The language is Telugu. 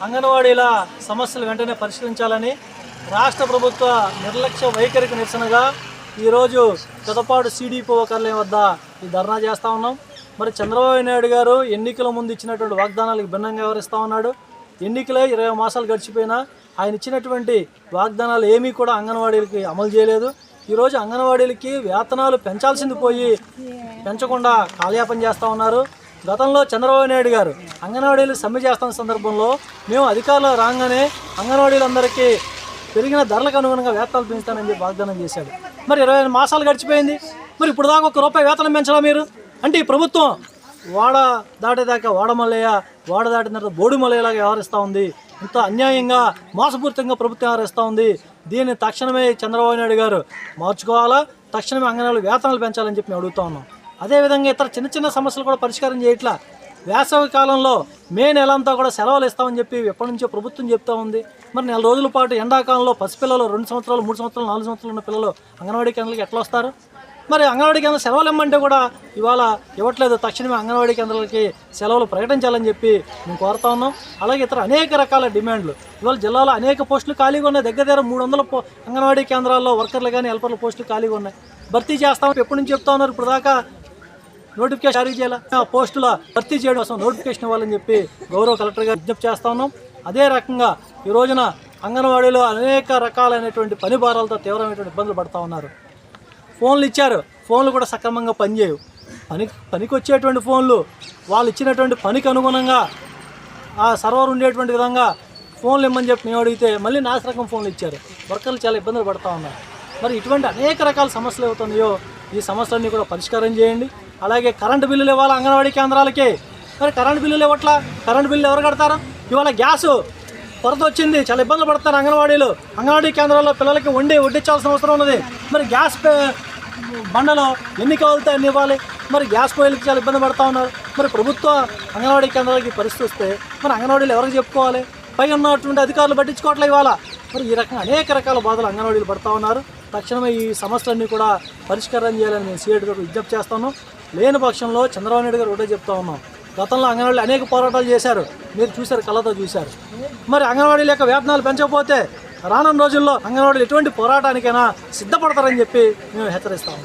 అంగన్వాడీల సమస్యలు వెంటనే పరిష్కరించాలని రాష్ట్ర ప్రభుత్వ నిర్లక్ష్య వైఖరికి నిరసనగా ఈరోజు పెదపాడు సిడిపిఓ కార్యాలయం వద్ద ఈ ధర్నా చేస్తూ ఉన్నాం. మరి చంద్రబాబు నాయుడు గారు ఎన్నికల ముందు ఇచ్చినటువంటి వాగ్దానాలకు భిన్నంగా వ్యవహరిస్తూ ఉన్నాడు. ఎన్నికలే 20 మాసాలు గడిచిపోయినా ఆయన ఇచ్చినటువంటి వాగ్దానాలు ఏమీ కూడా అంగన్వాడీలకి అమలు చేయలేదు. ఈరోజు అంగన్వాడీలకి వేతనాలు పెంచాల్సింది పోయి పెంచకుండా కాలయాపన చేస్తూ ఉన్నారు. గతంలో చంద్రబాబు నాయుడు గారు అంగన్వాడీలు సమ్మె చేస్తున్న సందర్భంలో మేము అధికారులు రాగానే అంగన్వాడీలందరికీ పెరిగిన ధరలకు అనుగుణంగా వేతనాలు పెంచుతానని చెప్పి వాగ్దానం చేశాడు. మరి 20 మాసాలు గడిచిపోయింది. మరి ఇప్పుడు దాకా ₹1 వేతనం పెంచలా మీరు? అంటే ఈ ప్రభుత్వం వాడ దాటేదాకా వాడమల్లయ్య, వాడ దాటిన తర్వాత బోడి మల్లయ్యలాగా వ్యవహరిస్తూ ఉంది. ఇంత అన్యాయంగా మోసపూరితంగా ప్రభుత్వం వ్యవహరిస్తూ ఉంది. దీన్ని తక్షణమే చంద్రబాబు నాయుడు గారు మార్చుకోవాలా, తక్షణమే అంగన్వాడీ వేతనాలు పెంచాలని చెప్పి మేము అడుగుతూ ఉన్నాం. అదేవిధంగా ఇతర చిన్న చిన్న సమస్యలు కూడా పరిష్కారం చేయట్లా. వేసవి కాలంలో మే నెల అంతా కూడా సెలవులు ఇస్తామని చెప్పి ఎప్పటి నుంచో ప్రభుత్వం చెప్తూ ఉంది. మరి 4 రోజుల పాటు ఎండాకాలంలో పసిపిల్లలు 2 సంవత్సరాలు 3 సంవత్సరాలు 4 సంవత్సరాలు ఉన్న పిల్లలు అంగన్వాడీ కేంద్రాలకు ఎట్లా వస్తారు? మరి అంగన్వాడీ కేంద్రం సెలవులు ఇమ్మంటే కూడా ఇవాళ ఇవ్వట్లేదు. తక్షణమే అంగన్వాడీ కేంద్రాలకి సెలవులు ప్రకటించాలని చెప్పి మేము కోరుతా ఉన్నాం. అలాగే ఇతర అనేక రకాల డిమాండ్లు ఇవాళ జిల్లాలో అనేక పోస్టులు ఖాళీగా ఉన్నాయి. దగ్గర 300 అంగన్వాడీ కేంద్రాల్లో వర్కర్లు కానీ హెల్పర్ల పోస్టులు ఖాళీగా ఉన్నాయి. భర్తీ చేస్తామని ఎప్పటి నుంచి చెప్తా ఉన్నారు. ఇప్పుడు దాకా నోటిఫికేషన్ జారీ చేయాలి. ఆ పోస్టుల భర్తీ చేయడం కోసం నోటిఫికేషన్ ఇవ్వాలని చెప్పి గౌరవ కలెక్టర్ గారు విజ్ఞప్తి చేస్తా ఉన్నాం. అదే రకంగా ఈ రోజున అంగన్వాడీలో అనేక రకాలైనటువంటి పని భారాలతో తీవ్రమైనటువంటి ఇబ్బందులు పడుతూ ఉన్నారు. ఫోన్లు ఇచ్చారు, ఫోన్లు కూడా సక్రమంగా పనిచేయవు. పనికి వచ్చేటువంటి ఫోన్లు వాళ్ళు ఇచ్చినటువంటి పనికి అనుగుణంగా ఆ సర్వర్ ఉండేటువంటి విధంగా ఫోన్లు ఇమ్మని చెప్పి మేము అడిగితే మళ్ళీ నాసిరకం ఫోన్లు ఇచ్చారు. వర్కర్లు చాలా ఇబ్బందులు పడుతూ ఉన్నారు. మరి ఇటువంటి అనేక రకాల సమస్యలు అవుతున్నాయో ఈ సమస్యలన్నీ కూడా పరిష్కారం చేయండి. అలాగే కరెంటు బిల్లులు ఇవ్వాలి అంగన్వాడీ కేంద్రాలకి. మరి కరెంటు బిల్లులు ఇవ్వట్లా. కరెంటు బిల్లు ఎవరు కడతారు? ఇవాళ గ్యాసు కొరత వచ్చింది, చాలా ఇబ్బందులు పడతారు అంగన్వాడీలు. అంగన్వాడీ కేంద్రాల్లో పిల్లలకి వడ్డించాల్సిన అవసరం ఉన్నది. మరి గ్యాస్ బండలో ఎన్ని కావాలితే అన్ని ఇవ్వాలి. మరి గ్యాస్ పొయ్యిలకి చాలా ఇబ్బంది పడుతూ ఉన్నారు. మరి ప్రభుత్వ అంగన్వాడీ కేంద్రాలకి పరిస్థితి వస్తే మరి అంగన్వాడీలు ఎవరికి చెప్పుకోవాలి? పై ఉన్నటువంటి అధికారులు పట్టించుకోవట్లే ఇవాళ. మరి ఈ రకంగా అనేక రకాల బాధలు అంగన్వాడీలు పడుతూ ఉన్నారు. తక్షణమే ఈ సమస్యలన్నీ కూడా పరిష్కారం చేయాలని మేము సీఎడ్ గారు విజ్ఞప్తి చేస్తాను. లేని పక్షంలో చంద్రబాబు నాయుడు గారు ఒకటే చెప్తా ఉన్నాం. గతంలో అంగన్వాడీలు అనేక పోరాటాలు చేశారు, మీరు చూశారు, కళ్ళతో చూశారు. మరి అంగన్వాడీల యొక్క వేతనాలు పెంచకపోతే రానున్న రోజుల్లో అంగన్వాడీలు ఎటువంటి పోరాటానికైనా సిద్ధపడతారని చెప్పి మేము హెచ్చరిస్తాము.